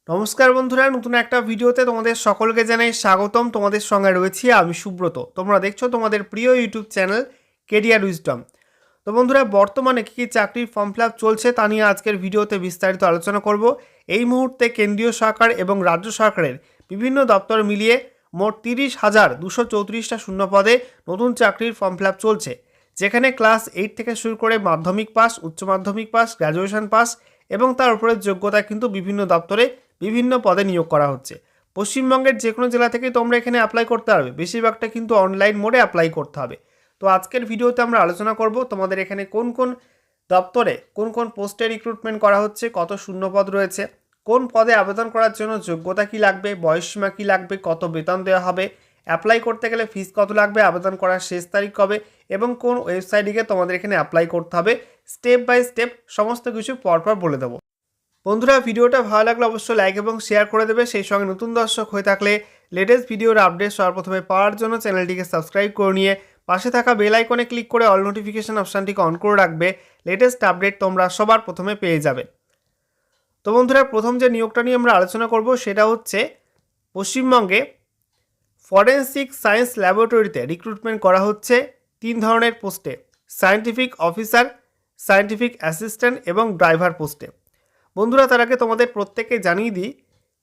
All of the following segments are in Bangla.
নমস্কার বন্ধুরা, নতুন একটা ভিডিওতে তোমাদের সকলকে জানাই স্বাগতম। তোমাদের সঙ্গে রয়েছি আমি সুব্রত। তোমরা দেখছো তোমাদের প্রিয় ইউটিউব চ্যানেল কেরিয়ার উইজডম। তো বন্ধুরা, বর্তমানে কী কী চাকরির ফর্ম ফিল আপ চলছে তা নিয়ে আজকের ভিডিওতে বিস্তারিত আলোচনা করব। এই মুহূর্তে কেন্দ্রীয় সরকার এবং রাজ্য সরকারের বিভিন্ন দপ্তর মিলিয়ে মোট 30,234টা শূন্য পদে নতুন চাকরির ফর্ম ফিল আপ চলছে, যেখানে ক্লাস 8 থেকে শুরু করে মাধ্যমিক পাস, উচ্চ মাধ্যমিক পাস, গ্র্যাজুয়েশন পাস এবং তার উপরের যোগ্যতা কিন্তু বিভিন্ন দপ্তরে বিভিন্ন পদে নিয়োগ করা হচ্ছে। পশ্চিমবঙ্গের যে কোনো জেলা থেকেই তোমরা এখানে অ্যাপ্লাই করতে পারবে। বেশিরভাগটা কিন্তু অনলাইন মোডে অ্যাপ্লাই করতে হবে। তো আজকের ভিডিওতে আমরা আলোচনা করব তোমাদের এখানে কোন কোন দপ্তরে কোন কোন পোস্টে রিক্রুটমেন্ট করা হচ্ছে, কত শূন্যপদ রয়েছে, কোন পদে আবেদন করার জন্য যোগ্যতা কী লাগবে, বয়সসীমা কী লাগবে, কত বেতন দেওয়া হবে, অ্যাপ্লাই করতে গেলে ফিস কত লাগবে, আবেদন করার শেষ তারিখ কবে এবং কোন ওয়েবসাইটে গিয়ে তোমাদের এখানে অ্যাপ্লাই করতে হবে, স্টেপ বাই স্টেপ সমস্ত কিছু পরপর বলে দেবো। বন্ধুরা, ভিডিওটা ভালো লাগলে অবশ্যই লাইক এবং শেয়ার করে দেবে। সেই সঙ্গে নতুন দর্শক হয়ে থাকলে লেটেস্ট ভিডিওর আপডেট সবার প্রথমে পাওয়ার জন্য চ্যানেলটিকে সাবস্ক্রাইব করে নিয়ে পাশে থাকা বেল আইকনে ক্লিক করে অল নোটিফিকেশন অপশানটিকে অন করে রাখবে। লেটেস্ট আপডেট তোমরা সবার প্রথমে পেয়ে যাবে। তো বন্ধুরা, প্রথম যে নিয়োগটা নিয়ে আমরা আলোচনা করব সেটা হচ্ছে পশ্চিমবঙ্গে ফরেন্সিক সায়েন্স ল্যাবরেটরিতে রিক্রুটমেন্ট করা হচ্ছে 3 ধরনের পোস্টে: সায়েন্টিফিক অফিসার, সায়েন্টিফিক অ্যাসিস্ট্যান্ট এবং ড্রাইভার পোস্টে। বন্ধুরা, তার আগে তোমাদের প্রত্যেককে জানিয়ে দিই,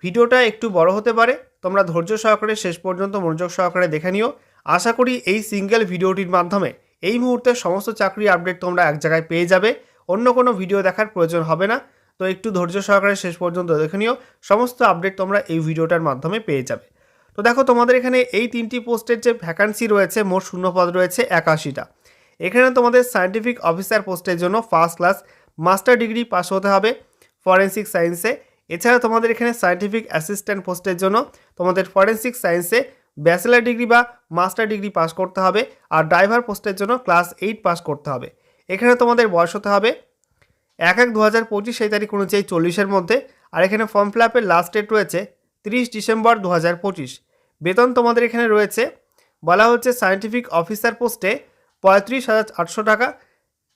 ভিডিওটা একটু বড় হতে পারে, তোমরা ধৈর্য সহকারে শেষ পর্যন্ত মনোযোগ সহকারে দেখে নিও। আশা করি এই সিঙ্গেল ভিডিওটির মাধ্যমে এই মুহূর্তে সমস্ত চাকরি আপডেট তোমরা এক জায়গায় পেয়ে যাবে, অন্য কোনো ভিডিও দেখার প্রয়োজন হবে না। তো একটু ধৈর্য সহকারে শেষ পর্যন্ত দেখে নিও, সমস্ত আপডেট তোমরা এই ভিডিওটার মাধ্যমে পেয়ে যাবে। তো দেখো, তোমাদের এখানে এই 3টি পোস্টের যে ভ্যাকান্সি রয়েছে, মোট শূন্যপদ রয়েছে 81টা। এখানে তোমাদের সায়েন্টিফিক অফিসার পোস্টের জন্য first class master degree pass হতে হবে ফরেন্সিক সায়েন্সে। এছাড়া তোমাদের এখানে সায়েন্টিফিক অ্যাসিস্ট্যান্ট পোস্টের জন্য তোমাদের ফরেন্সিক সায়েন্সে ব্যাচেলার ডিগ্রি বা মাস্টার ডিগ্রি পাস করতে হবে। আর ড্রাইভার পোস্টের জন্য ক্লাস 8 পাস করতে হবে। এখানে তোমাদের বয়স হতে হবে 1/1/2025 সেই তারিখ অনুযায়ী 40-এর মধ্যে। আর এখানে ফর্ম ফিল আপের লাস্ট ডেট রয়েছে 30 ডিসেম্বর 2025। বেতন তোমাদের এখানে রয়েছে, বলা হচ্ছে সায়েন্টিফিক অফিসার পোস্টে 35,800 টাকা,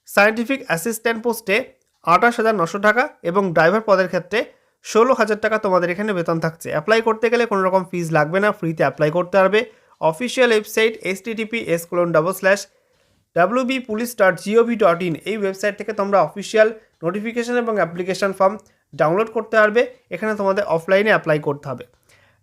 সায়েন্টিফিক অ্যাসিস্ট্যান্ট পোস্টে 28,900 টাকা এবং ড্রাইভার পদের ক্ষেত্রে 16,000 টাকা তোমাদের এখানে বেতন থাকছে। অ্যাপ্লাই করতে গেলে কোনো রকম ফিজ লাগবে না, ফ্রিতে অ্যাপ্লাই করতে পারবে। অফিসিয়াল ওয়েবসাইট https://wbpolice.gov.in এই ওয়েবসাইট থেকে তোমরা অফিসিয়াল নোটিফিকেশান এবং অ্যাপ্লিকেশান ফর্ম ডাউনলোড করতে পারবে। এখানে তোমাদের অফলাইনে অ্যাপ্লাই করতে হবে।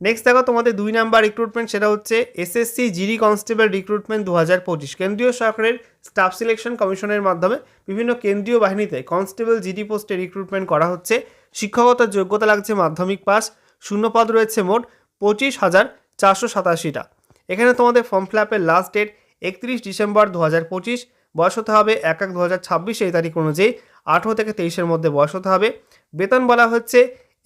নেক্সট দেখো, তোমাদের 2 নাম্বার রিক্রুটমেন্ট, সেটা হচ্ছে এসএসসি জিডি কনস্টেবল রিক্রুটমেন্ট 2025। কেন্দ্রীয় সরকারের স্টাফ সিলেকশন কমিশনের মাধ্যমে বিভিন্ন কেন্দ্রীয় বাহিনীতে কনস্টেবল জিডি পোস্টে রিক্রুটমেন্ট করা হচ্ছে। শিক্ষাগত যোগ্যতা লাগছে মাধ্যমিক পাস। শূন্যপদ রয়েছে মোট 25,487টা। এখানে তোমাদের ফর্ম ফিল আপের লাস্ট ডেট 31 ডিসেম্বর 2025। বয়স হতে হবে 1/1/2026 এই তারিখ অনুযায়ী 18 থেকে 23-এর মধ্যে বয়স হতে হবে। বেতন বলা হচ্ছে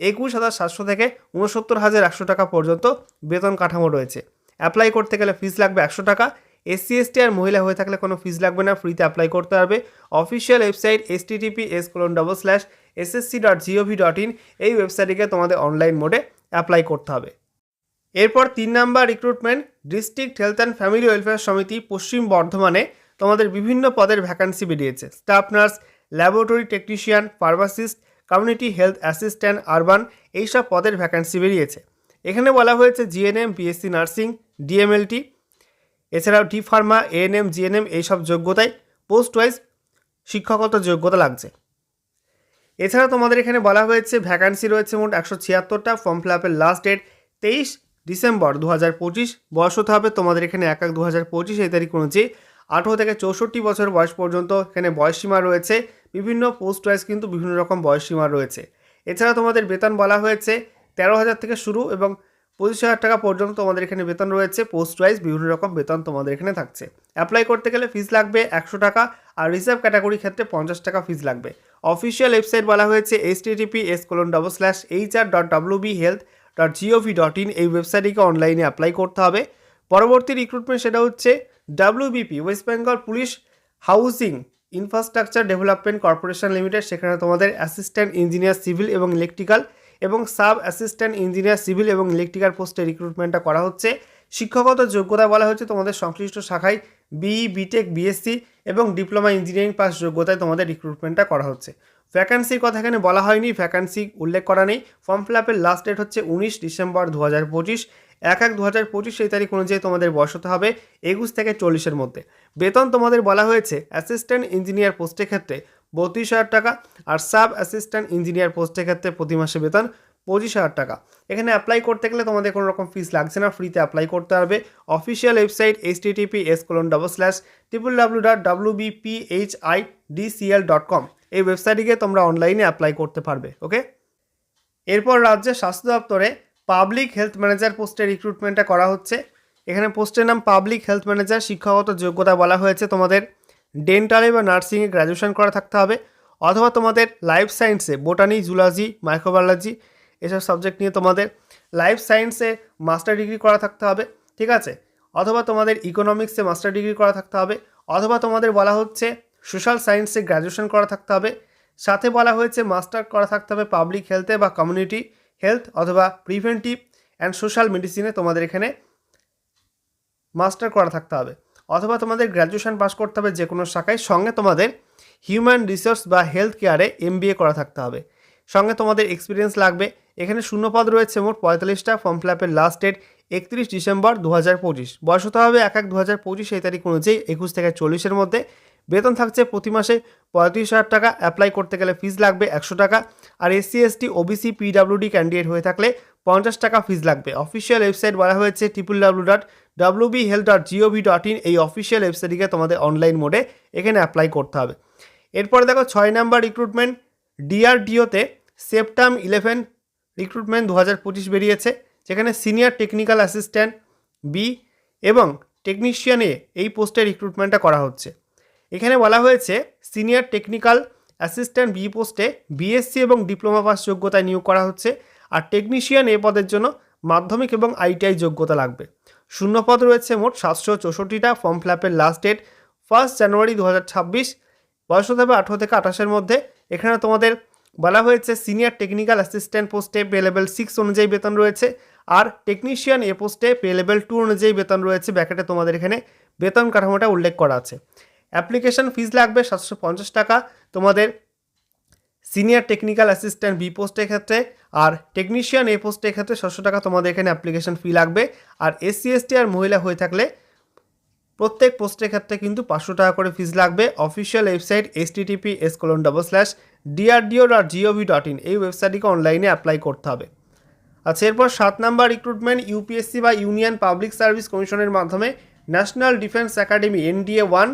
21,700 থেকে 69,100 টাকা পর্যন্ত বেতন কাঠামো রয়েছে। অ্যাপ্লাই করতে গেলে ফিস লাগবে 100 টাকা। এসসি এসটি আর মহিলা হয়ে থাকলে কোনো ফিস লাগবে না, ফ্রিতে অ্যাপ্লাই করতে পারবে। অফিসিয়াল ওয়েবসাইট https://ssc.gov.in এই ওয়েবসাইটে তোমাদের অনলাইন মোডে অ্যাপ্লাই করতে হবে। এরপর 3 number recruitment, district health and family welfare সমিতি পশ্চিম বর্ধমানে তোমাদের বিভিন্ন পদের ভ্যাকান্সি বেরিয়েছে। Staff nurse, laboratory technician, pharmacist, community health assistant, urban, এইসব পদের ভ্যাকান্সি বেরিয়েছে। এখানে বলা হয়েছে জিএনএম, বিএসসি নার্সিং, ডিএমএলটি, এছাড়াও ডি ফার্মা, এএনএম, জিএনএম এইসব যোগ্যতায় পোস্ট ওয়াইজ শিক্ষাগত যোগ্যতা লাগছে। এছাড়া তোমাদের এখানে বলা হয়েছে ভ্যাকান্সি রয়েছে মোট 176টা। ফর্ম ফিল আপের লাস্ট ডেট 23 ডিসেম্বর 2025। বয়স হতে হবে তোমাদের এখানে 1/1/2025 এই তারিখ অনুযায়ী 18 থেকে 64 বছর বয়স পর্যন্ত এখানে বয়সসীমা রয়েছে। বিভিন্ন পোস্ট ওয়াইজ কিন্তু বিভিন্ন রকম বয়সসীমা রয়েছে। এছাড়া তোমাদের বেতন বলা হয়েছে 13,000 থেকে শুরু এবং 25,000 টাকা পর্যন্ত তোমাদের এখানে বেতন রয়েছে। পোস্ট ওয়াইজ বিভিন্ন রকম বেতন তোমাদের এখানে থাকছে। অ্যাপ্লাই করতে গেলে ফিস লাগবে 100 টাকা আর রিজার্ভ ক্যাটাগরির ক্ষেত্রে 50 টাকা ফিস লাগবে। অফিসিয়াল ওয়েবসাইট বলা হয়েছে https://hr.wbhealth.gov.in এই ওয়েবসাইটটিকে অনলাইনে অ্যাপ্লাই করতে হবে। পরবর্তী রিক্রুটমেন্ট, সেটা হচ্ছে WBP West Bengal police housing infrastructure development corporation limited. সেখানে তোমাদের অ্যাসিস্ট্যান্ট ইঞ্জিনিয়ার সিভিল এবং ইলেকট্রিক্যাল এবং সাব অ্যাসিস্ট্যান্ট ইঞ্জিনিয়ার সিভিল এবং ইলেকট্রিক্যাল পোস্টে রিক্রুটমেন্টটা করা হচ্ছে। শিক্ষাগত যোগ্যতা বলা হচ্ছে তোমাদের সংশ্লিষ্ট শাখায় বিই, বিটেক, বিএসসি এবং ডিপ্লোমা ইঞ্জিনিয়ারিং পাস যোগ্যতায় তোমাদের রিক্রুটমেন্টটা করা হচ্ছে। ভ্যাকান্সির কথা এখানে বলা হয়নি, ভ্যাকান্সি উল্লেখ করা নেই। ফর্ম ফিল আপের লাস্ট ডেট হচ্ছে 19 ডিসেম্বর 2025। 1/1/2025 সেই তারিখ অনুযায়ী তোমাদের বয়স হতে হবে 21 থেকে 40-এর মধ্যে। বেতন তোমাদের বলা হয়েছে অ্যাসিস্ট্যান্ট ইঞ্জিনিয়ার পোস্টের ক্ষেত্রে 32,000 টাকা, আর সাব অ্যাসিস্ট্যান্ট ইঞ্জিনিয়ার পোস্টের ক্ষেত্রে প্রতি মাসে বেতন 25,000 টাকা। এখানে অ্যাপ্লাই করতে গেলে তোমাদের কোনো রকম ফিস লাগছে না, ফ্রিতে অ্যাপ্লাই করতে হবে। অফিসিয়াল ওয়েবসাইট https://www.bphidcl.com, এই ওয়েবসাইটে গিয়ে তোমরা অনলাইনে অ্যাপ্লাই করতে পারবে। ওকে, এরপর রাজ্যের স্বাস্থ্য দপ্তরে পাবলিক হেলথ ম্যানেজার পোস্টের রিক্রুটমেন্টটা করা হচ্ছে। এখানে পোস্টের নাম পাবলিক হেলথ ম্যানেজার। শিক্ষাগত যোগ্যতা বলা হয়েছে তোমাদের ডেন্টালে বা নার্সিংয়ে গ্র্যাজুয়েশন করা থাকতে হবে, অথবা তোমাদের লাইফ সায়েন্সে বোটানি, জুলজি, মাইক্রোবায়োলজি এসব সাবজেক্ট নিয়ে তোমাদের লাইফ সায়েন্সে মাস্টার ডিগ্রি করা থাকতে হবে, ঠিক আছে, অথবা তোমাদের ইকোনমিক্সে মাস্টার ডিগ্রি করা থাকতে হবে, অথবা তোমাদের বলা হচ্ছে সোশ্যাল সায়েন্সে গ্র্যাজুয়েশন করা থাকতে হবে। সাথে বলা হয়েছে মাস্টার করা থাকতে হবে পাবলিক হেলথে বা কমিউনিটি হেলথ অথবা প্রিভেন্টিভ অ্যান্ড সোশ্যাল মেডিসিনে তোমাদের এখানে মাস্টার করা থাকতে হবে, অথবা তোমাদের গ্র্যাজুয়েশন পাস করতে হবে যে কোনো শাখায়। সঙ্গে তোমাদের হিউম্যান রিসোর্স বা হেলথ কেয়ারে MBA করা থাকতে হবে। সঙ্গে তোমাদের এক্সপিরিয়েন্স লাগবে। এখানে শূন্যপদ রয়েছে মোট 45টা। ফর্ম ফিল আপের লাস্ট ডেট 31 ডিসেম্বর 2025। বয়স হতে হবে 1/1/2025 সেই তারিখ অনুযায়ী 21 থেকে 40-এর মধ্যে। বেতন থাকছে প্রতি মাসে 35,000 টাকা। অ্যাপ্লাই করতে গেলে ফিস লাগবে 100 টাকা। আর SC ST OBC PWD candidate হয়ে থাকলে 50 টাকা ফিস লাগবে। অফিসিয়াল ওয়েবসাইট বলা হয়েছে www.wbhealth.gov.in, এই অফিসিয়াল ওয়েবসাইটে তোমাদের অনলাইন মোডে এখানে অ্যাপ্লাই করতে হবে। এরপরে দেখো 6 নাম্বার রিক্রুটমেন্ট DRDOতে সেপ্টেম্বর 11 রিক্রুটমেন্ট 2025 বেরিয়েছে, যেখানে সিনিয়র টেকনিক্যাল অ্যাসিস্ট্যান্ট বি এবং টেকনিশিয়ান এ এই পোস্টে রিক্রুটমেন্টটা করা হচ্ছে। এখানে বলা হয়েছে সিনিয়র টেকনিক্যাল অ্যাসিস্ট্যান্ট বি পোস্টে BSc এবং ডিপ্লোমা পাস যোগ্যতায় নিয়োগ করা হচ্ছে, আর টেকনিশিয়ান এ পদের জন্য মাধ্যমিক এবং ITI যোগ্যতা লাগবে। শূন্যপদ রয়েছে মোট 764টা। ফর্ম ফিল আপের লাস্ট ডেট 1 জানুয়ারি 2026। বয়স হতে হবে 18 থেকে 28-এর মধ্যে। এখানে তোমাদের বলা হয়েছে সিনিয়র টেকনিক্যাল অ্যাসিস্ট্যান্ট পোস্টে পে লেভেল 6 অনুযায়ী বেতন রয়েছে, আর টেকনিশিয়ান এ পোস্টে পে লেভেল 2 অনুযায়ী বেতন রয়েছে। ব্র্যাকেটে তোমাদের এখানে বেতন কাঠামোটা উল্লেখ করা আছে। অ্যাপ্লিকেশন ফিস লাগবে 750 টাকা তোমাদের সিনিয়র টেকনিক্যাল অ্যাসিস্ট্যান্ট বি পোস্টের ক্ষেত্রে, আর টেকনিশিয়ান এ পোস্টের ক্ষেত্রে 600 টাকা তোমাদের এখানে অ্যাপ্লিকেশন ফি লাগবে। আর SC ST আর মহিলা হয়ে থাকলে প্রত্যেক পোস্টের ক্ষেত্রে কিন্তু 500 টাকা করে ফিস লাগবে। অফিসিয়াল ওয়েবসাইট https://drdo.gov.in, এই ওয়েবসাইটটিকে অনলাইনে অ্যাপ্লাই করতে হবে। আচ্ছা, এরপর 7 নাম্বার রিক্রুটমেন্ট UPSC বা ইউনিয়ন পাবলিক সার্ভিস কমিশনের মাধ্যমে ন্যাশনাল ডিফেন্স একাডেমি NDA 1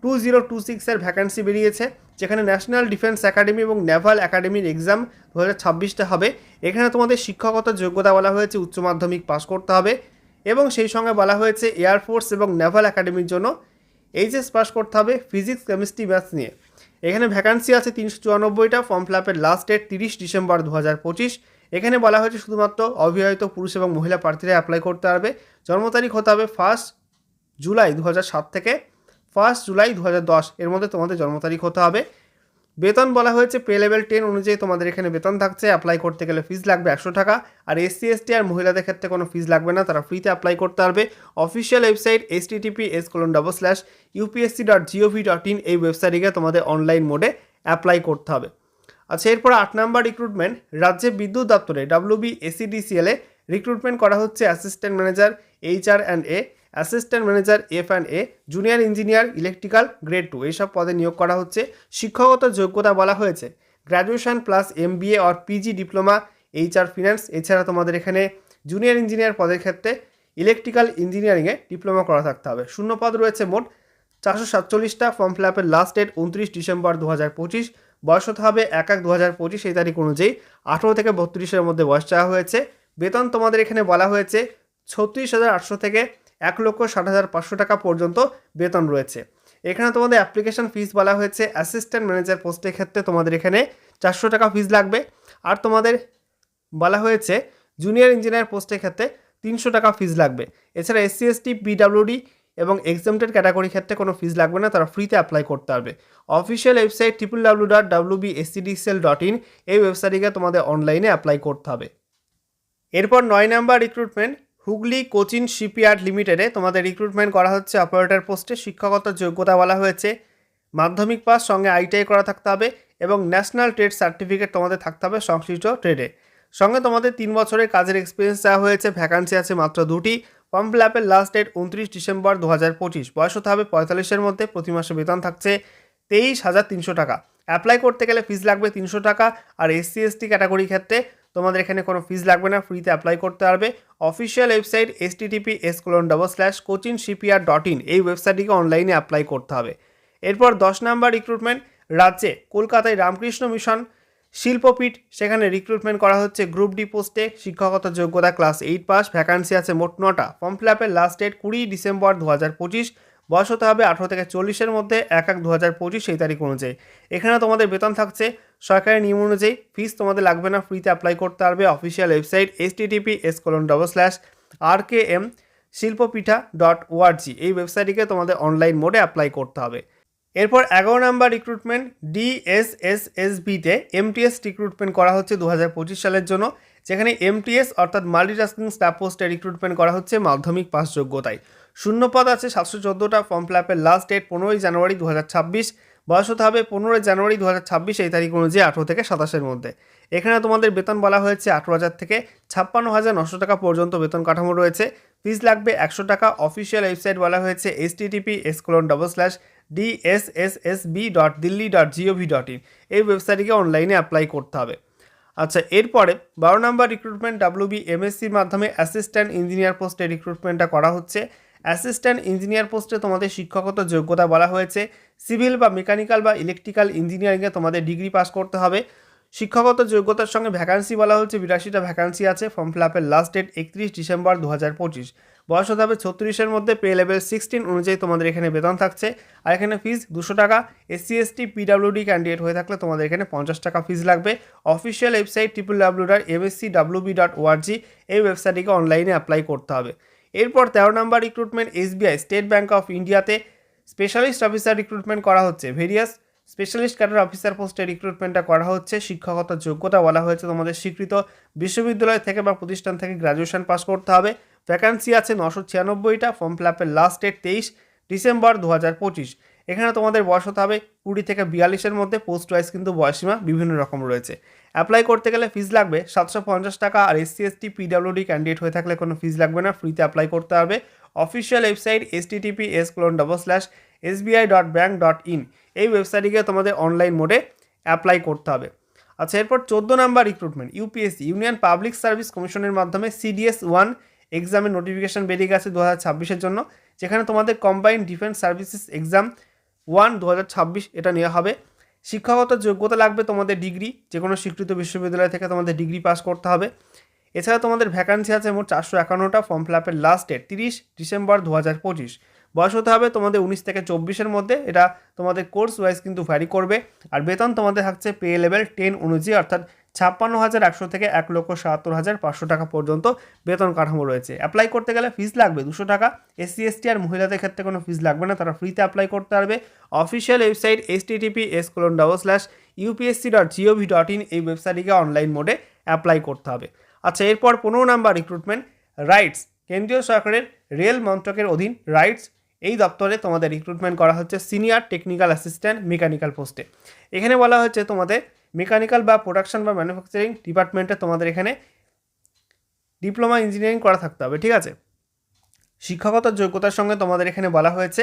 2026 এর ভ্যাকান্সি বেরিয়েছে, যেখানে ন্যাশনাল ডিফেন্স একাডেমি এবং নেভাল একাডেমির এক্সাম 2026-তে হবে। এখানে তোমাদের শিক্ষাগত যোগ্যতা বলা হয়েছে উচ্চ মাধ্যমিক পাস করতে হবে, এবং সেই সঙ্গে বলা হয়েছে এয়ারফোর্স এবং নেভাল একাডেমির জন্য HS পাস করতে হবে ফিজিক্স, কেমিস্ট্রি, ম্যাথস নিয়ে। এখানে ভ্যাকান্সি আছে 394টা। ফর্ম ফিল আপের লাস্ট ডেট 30 ডিসেম্বর 2025। এখানে বলা হয়েছে শুধুমাত্র অবিবাহিত পুরুষ এবং মহিলা প্রার্থীরা অ্যাপ্লাই করতে পারবে। জন্ম তারিখ হতে হবে 1 জুলাই 2007 থেকে 1 জুলাই 2010 এর মধ্যে তোমাদের জন্ম তারিখ হতে হবে। বেতন বলা হয়েছে পে লেভেল 10 অনুযায়ী তোমাদের এখানে বেতন থাকছে। অ্যাপ্লাই করতে গেলে ফিস লাগবে 100 টাকা। আর SC ST আর মহিলাদের ক্ষেত্রে কোনো ফিস লাগবে না, তারা ফ্রিতে অ্যাপ্লাই করতে পারবে। অফিসিয়াল ওয়েবসাইট https://upsc.gov.in, এই ওয়েবসাইটে তোমাদের অনলাইন মোডে অ্যাপ্লাই করতে হবে। আচ্ছা, এরপর 8 নাম্বার রিক্রুটমেন্ট রাজ্যে বিদ্যুৎ দপ্তরে WBSEDCL এ রিক্রুটমেন্ট করা হচ্ছে assistant manager HR&A, assistant manager F&A, junior engineer electrical grade 2, এইসব পদে নিয়োগ করা হচ্ছে। শিক্ষাগত যোগ্যতা বলা হয়েছে graduation plus MBA or PG diploma HR finance. এছাড়া তোমাদের এখানে জুনিয়র ইঞ্জিনিয়ার পদের ক্ষেত্রে ইলেকট্রিক্যাল ইঞ্জিনিয়ারিংয়ে ডিপ্লোমা করা থাকতে হবে। শূন্যপদ রয়েছে মোট 447টা। ফর্ম ফিল আপের লাস্ট ডেট 29 ডিসেম্বর 2025। বয়স হতে হবে 1/1/2025 এই তারিখ অনুযায়ী 18 থেকে 32-এর মধ্যে বয়স চাওয়া হয়েছে। বেতন তোমাদের এখানে বলা হয়েছে 36,800 থেকে 1,60,500 টাকা পর্যন্ত বেতন রয়েছে। এখানে তোমাদের অ্যাপ্লিকেশন ফিস বলা হয়েছে অ্যাসিস্ট্যান্ট ম্যানেজার পোস্টের ক্ষেত্রে তোমাদের এখানে 400 টাকা ফিস লাগবে, আর তোমাদের বলা হয়েছে জুনিয়র ইঞ্জিনিয়ার পোস্টের ক্ষেত্রে 300 টাকা ফিস লাগবে। এছাড়া SC ST PWD এবং এক্সামটেড ক্যাটাগরির ক্ষেত্রে কোনো ফিস লাগবে না, তারা ফ্রিতে অ্যাপ্লাই করতে পারবে। অফিসিয়াল ওয়েবসাইট www.wbscdcl.in, এই ওয়েবসাইটে তোমাদের অনলাইনে অ্যাপ্লাই করতে হবে। এরপর 9 number recruitment Hooghly Cochin shipyard লিমিটেডে তোমাদের রিক্রুটমেন্ট করা হচ্ছে অপারেটর পোস্টে। শিক্ষাগত যোগ্যতা বলা হয়েছে মাধ্যমিক পাস সঙ্গে ITI করা থাকতে হবে। এবং ন্যাশনাল ট্রেড সার্টিফিকেট তোমাদের থাকতে হবে সংশ্লিষ্ট ট্রেডে। সঙ্গে তোমাদের 3 বছরের কাজের এক্সপিরিয়েন্স চাওয়া হয়েছে। ভ্যাকান্সি আছে মাত্র 2টি। ফর্ম ফিল আপের লাস্ট ডেট 29 ডিসেম্বর 2025। বয়স হতে হবে 45-এর মধ্যে। প্রতি মাসে বেতন থাকছে 23,300 টাকা। অ্যাপ্লাই করতে গেলে ফিস লাগবে 300 টাকা। আর SC ST ক্যাটাগরির ক্ষেত্রে তোমাদের এখানে কোনো ফিস লাগবে না, ফ্রিতে অ্যাপ্লাই করতে পারবে। অফিসিয়াল ওয়েবসাইট https://cochinshipyard.in এই ওয়েবসাইটটিকে অনলাইনে অ্যাপ্লাই করতে হবে। এরপর 10 নাম্বার রিক্রুটমেন্ট রাজ্যে কলকাতায় রামকৃষ্ণ মিশন শিল্পপীঠ, সেখানে রিক্রুটমেন্ট করা হচ্ছে গ্রুপ ডি পোস্টে। শিক্ষাগত যোগ্যতা ক্লাস 8 পাস। ভ্যাকান্সি আছে মোট 9টা। ফর্ম ফিল আপের লাস্ট ডেট 20 ডিসেম্বর 2025। বয়স হতে হবে 18 থেকে 40-এর মধ্যে 1/1/2025 সেই তারিখ অনুযায়ী। এখানে তোমাদের বেতন থাকছে সরকারি নিয়ম অনুযায়ী। ফিস তোমাদের লাগবে না, ফ্রিতে অ্যাপ্লাই করতে পারবে। অফিসিয়াল ওয়েবসাইট https://rkmshilpopitha.org এই ওয়েবসাইটটিকে তোমাদের অনলাইন মোডে অ্যাপ্লাই করতে হবে। এরপর 11 নাম্বার রিক্রুটমেন্ট DSSSB-তে MTS রিক্রুটমেন্ট করা হচ্ছে 2025 সালের জন্য, যেখানে MTS অর্থাৎ মাল্টিটাস্কিং স্টাফ পোস্টে রিক্রুটমেন্ট করা হচ্ছে মাধ্যমিক পাস যোগ্যতায়। শূন্যপদ আছে 714টা। ফর্ম ফিল আপের লাস্ট ডেট 15 জানুয়ারি 2026। বয়স হতে হবে 15 জানুয়ারি 2026 এই তারিখ অনুযায়ী 18 থেকে 27-এর মধ্যে। এখানে তোমাদের বেতন বলা হয়েছে 18,000 থেকে 56,900 টাকা পর্যন্ত বেতন কাঠামো রয়েছে। ফিস লাগবে 100 টাকা। অফিসিয়াল ওয়েবসাইট বলা হয়েছে https://dssb.delhi.gov.in এই ওয়েবসাইটটিকে অনলাইনে অ্যাপ্লাই করতে হবে। আচ্ছা, এরপরে 12 নাম্বার রিক্রুটমেন্ট WBMSCর মাধ্যমে অ্যাসিস্ট্যান্ট ইঞ্জিনিয়ার পোস্টে রিক্রুটমেন্টটা করা হচ্ছে। অ্যাসিস্ট্যান্ট ইঞ্জিনিয়ার পোস্টে তোমাদের শিক্ষাগত যোগ্যতা বলা হয়েছে সিভিল বা মেকানিক্যাল বা ইলেকট্রিক্যাল ইঞ্জিনিয়ারিংয়ে তোমাদের ডিগ্রি পাস করতে হবে। শিক্ষাগত যোগ্যতার সঙ্গে ভ্যাকান্সি বলা হচ্ছে 82টা ভ্যাকান্সি আছে। ফর্ম ফিল আপের লাস্ট ডেট 31 ডিসেম্বর 2025। বয়স হতে হবে 36-এর মধ্যে। পে লেভেল 16 অনুযায়ী তোমাদের এখানে বেতন থাকছে। আর এখানে ফিস 200 টাকা। SC ST PWD ক্যান্ডিডেট হয়ে থাকলে তোমাদের এখানে 50 টাকা ফিস লাগবে। অফিসিয়াল ওয়েবসাইট www.mscwb.org এই ওয়েবসাইটটিকে অনলাইনে অ্যাপ্লাই করতে হবে। এরপর 13 number recruitment SBI state bank of ইন্ডিয়াতে স্পেশালিস্ট অফিসার রিক্রুটমেন্ট করা হচ্ছে। ভেরিয়াস স্পেশালিস্ট ক্যাডার অফিসার পোস্টে রিক্রুটমেন্টটা করা হচ্ছে। শিক্ষাগত যোগ্যতা বলা হয়েছে তোমাদের স্বীকৃত বিশ্ববিদ্যালয় থেকে বা প্রতিষ্ঠান থেকে গ্র্যাজুয়েশন পাস করতে হবে। ভ্যাকান্সি আছে 996টা। ফর্ম ফিল আপের লাস্ট ডেট 23 ডিসেম্বর 2025। এখানে তোমাদের বয়স হতে হবে 20 থেকে 42-এর মধ্যে। পোস্ট ওয়াইজ কিন্তু বয়সীমা বিভিন্ন রকম রয়েছে। অ্যাপ্লাই করতে গেলে ফিস লাগবে 750 টাকা। আর SC ST PWD ক্যান্ডিডেট হয়ে থাকলে কোনো ফিস লাগবে না, ফ্রিতে অ্যাপ্লাই করতে হবে। অফিসিয়াল ওয়েবসাইট https://sbi.bank.in এই ওয়েবসাইটটিকে তোমাদের অনলাইন মোডে অ্যাপ্লাই করতে হবে। আচ্ছা, এরপর 14 number recruitment UPSC union public service কমিশনের মাধ্যমে CDS 1 এক্সামের নোটিফিকেশন বেরিয়ে গেছে 2026-এর জন্য, যেখানে তোমাদের কম্বাইন্ড ডিফেন্স সার্ভিসেস এক্সাম 1 2026 এটা নেওয়া হবে। শিক্ষাগত যোগ্যতা লাগবে তোমাদের ডিগ্রি, যে কোনো স্বীকৃত বিশ্ববিদ্যালয় থেকে তোমাদের ডিগ্রি পাস করতে হবে। এছাড়া তোমাদের ভ্যাকান্সি আছে মোট 451টা। ফর্ম ফিল আপের লাস্ট ডেট 30 ডিসেম্বর 2025। বয়স হতে হবে তোমাদের 19 থেকে 24-এর মধ্যে। এটা তোমাদের কোর্স ওয়াইজ কিন্তু ভ্যারি করবে। আর বেতন তোমাদের থাকছে পে লেভেল 10 অনুযায়ী, অর্থাৎ 56,100 থেকে 1,77,500 টাকা পর্যন্ত বেতন কাঠামো রয়েছে। অ্যাপ্লাই করতে গেলে ফিস লাগবে 200 টাকা। SC ST আর মহিলাদের ক্ষেত্রে কোনো ফিস লাগবে না, তারা ফ্রিতে অ্যাপ্লাই করতে পারবে। অফিসিয়াল ওয়েবসাইট https://upsc.gov.in এই ওয়েবসাইটটিকে অনলাইন মোডে অ্যাপ্লাই করতে হবে। আচ্ছা, এরপর 15 নাম্বার রিক্রুটমেন্ট রাইটস কেন্দ্রীয় সরকারের রেল মন্ত্রকের অধীন রাইটস এই দপ্তরে তোমাদের রিক্রুটমেন্ট করা হচ্ছে সিনিয়র টেকনিক্যাল অ্যাসিস্ট্যান্ট মেকানিক্যাল পোস্টে। এখানে বলা হচ্ছে তোমাদের মেকানিক্যাল বা প্রোডাকশন বা ম্যানুফ্যাকচারিং ডিপার্টমেন্টে তোমাদের এখানে ডিপ্লোমা ইঞ্জিনিয়ারিং করা থাকতে হবে, ঠিক আছে। শিক্ষাগত যোগ্যতার সঙ্গে তোমাদের এখানে বলা হয়েছে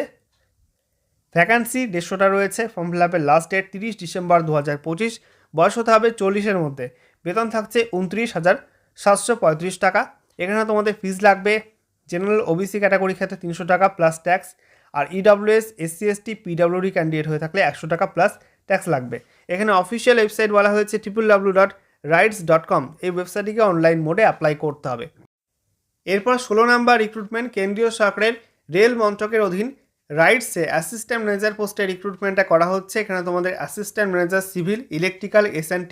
ভ্যাকান্সি 150টা রয়েছে। ফর্ম ফিল আপের লাস্ট ডেট 30 ডিসেম্বর 2025। বয়স হতে হবে 40-এর মধ্যে। বেতন থাকছে 29,735 টাকা। এখানে তোমাদের ফিস লাগবে জেনারেল OBC ক্যাটাগরি ক্ষেত্রে 300 টাকা প্লাস ট্যাক্স। আর EWS SC ST PWD candidate হয়ে থাকলে 100 টাকা প্লাস ট্যাক্স লাগবে। এখানে অফিসিয়াল ওয়েবসাইট বলা হয়েছে www.rights.com এই ওয়েবসাইটটিকে অনলাইন মোডে অ্যাপ্লাই করতে হবে। এরপর 16 নাম্বার রিক্রুটমেন্ট কেন্দ্রীয় সরকারের রেল মন্ত্রকের অধীন রাইটসে অ্যাসিস্ট্যান্ট ম্যানেজার পোস্টে রিক্রুটমেন্টটা করা হচ্ছে। এখানে তোমাদের assistant manager civil, electrical, S&T,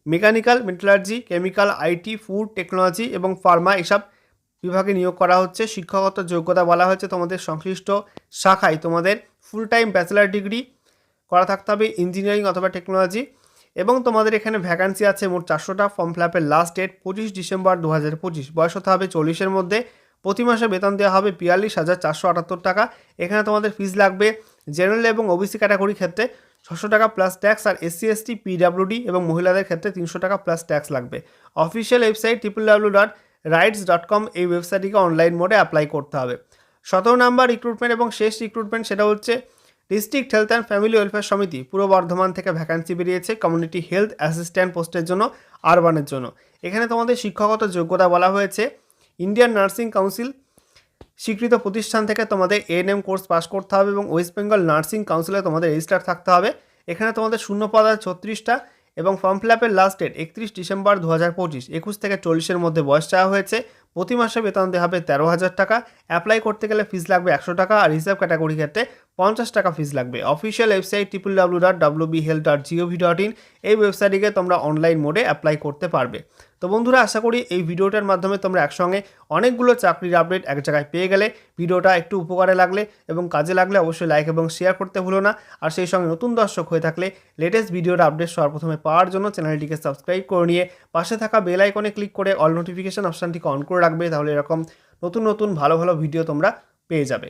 mechanical, metallurgy, chemical, IT, food technology এবং ফার্মা এসব বিভাগে নিয়োগ করা হচ্ছে। শিক্ষাগত যোগ্যতা বলা হয়েছে তোমাদের সংশ্লিষ্ট শাখায় তোমাদের ফুল টাইম ব্যাচেলার ডিগ্রি করা থাকতে হবে ইঞ্জিনিয়ারিং অথবা টেকনোলজি। এবং তোমাদের এখানে ভ্যাকান্সি আছে মোট 400টা। ফর্ম ফিল আপের লাস্ট ডেট 25 ডিসেম্বর 2025। বয়স হতে হবে 40-এর মধ্যে। প্রতি মাসে বেতন দেওয়া হবে 42,478 টাকা। এখানে তোমাদের ফিস লাগবে জেনারেল এবং OBC ক্যাটাগরির ক্ষেত্রে 600 টাকা প্লাস ট্যাক্স, আর SC ST PWD এবং মহিলাদের ক্ষেত্রে 300 টাকা প্লাস ট্যাক্স লাগবে। অফিসিয়াল ওয়েবসাইট www.rights.com, এই ওয়েবসাইটটিকে অনলাইন মোডে অ্যাপ্লাই করতে হবে। 17 নাম্বার রিক্রুটমেন্ট এবং শেষ রিক্রুটমেন্ট, সেটা হচ্ছে district health and family welfare সমিতি পূর্ব বর্ধমান থেকে ভ্যাকান্সি বেরিয়েছে কমিউনিটি হেলথ অ্যাসিস্ট্যান্ট পোস্টের জন্য, আরবানের জন্য। এখানে তোমাদের শিক্ষাগত যোগ্যতা বলা হয়েছে ইন্ডিয়ান নার্সিং কাউন্সিল স্বীকৃত প্রতিষ্ঠান থেকে তোমাদের ANM কোর্স পাস করতে হবে এবং ওয়েস্ট বেঙ্গল নার্সিং কাউন্সিলে তোমাদের রেজিস্টার থাকতে হবে। এখানে তোমাদের শূন্য পদ আছে 36টা এবং ফর্ম ফিল আপের লাস্ট ডেট 31 ডিসেম্বর 2025, 21 থেকে 40-এর মধ্যে বয়স চাওয়া হয়েছে। প্রতি মাসে বেতন দেওয়া হবে 13,000 টাকা। অ্যাপ্লাই করতে গেলে ফিস লাগবে 100 টাকা, আর রিজার্ভ ক্যাটাগরি ক্ষেত্রে 50 টাকা ফিস লাগবে। অফিসিয়াল ওয়েবসাইট www.wbhealth.gov.in, এই ওয়েবসাইটটিকে তোমরা অনলাইন মোডে অ্যাপ্লাই করতে পারবে। তো বন্ধুরা, আশা করি এই ভিডিওটার মাধ্যমে তোমরা একসঙ্গে অনেকগুলো চাকরির আপডেট এক জায়গায় পেয়ে গেলে। ভিডিওটা একটু উপকারে লাগলে এবং কাজে লাগলে অবশ্যই লাইক এবং শেয়ার করতে ভুলো না। আর সেই সঙ্গে নতুন দর্শক হয়ে থাকলে লেটেস্ট ভিডিওর আপডেট সবার প্রথমে পাওয়ার জন্য চ্যানেলটিকে সাবস্ক্রাইব করে নিয়ে পাশে থাকা বেল আইকনে ক্লিক করে অল নোটিফিকেশন অপশানটিকে অন করে রাখবে, তাহলে এরকম নতুন নতুন ভালো ভালো ভিডিও তোমরা পেয়ে যাবে।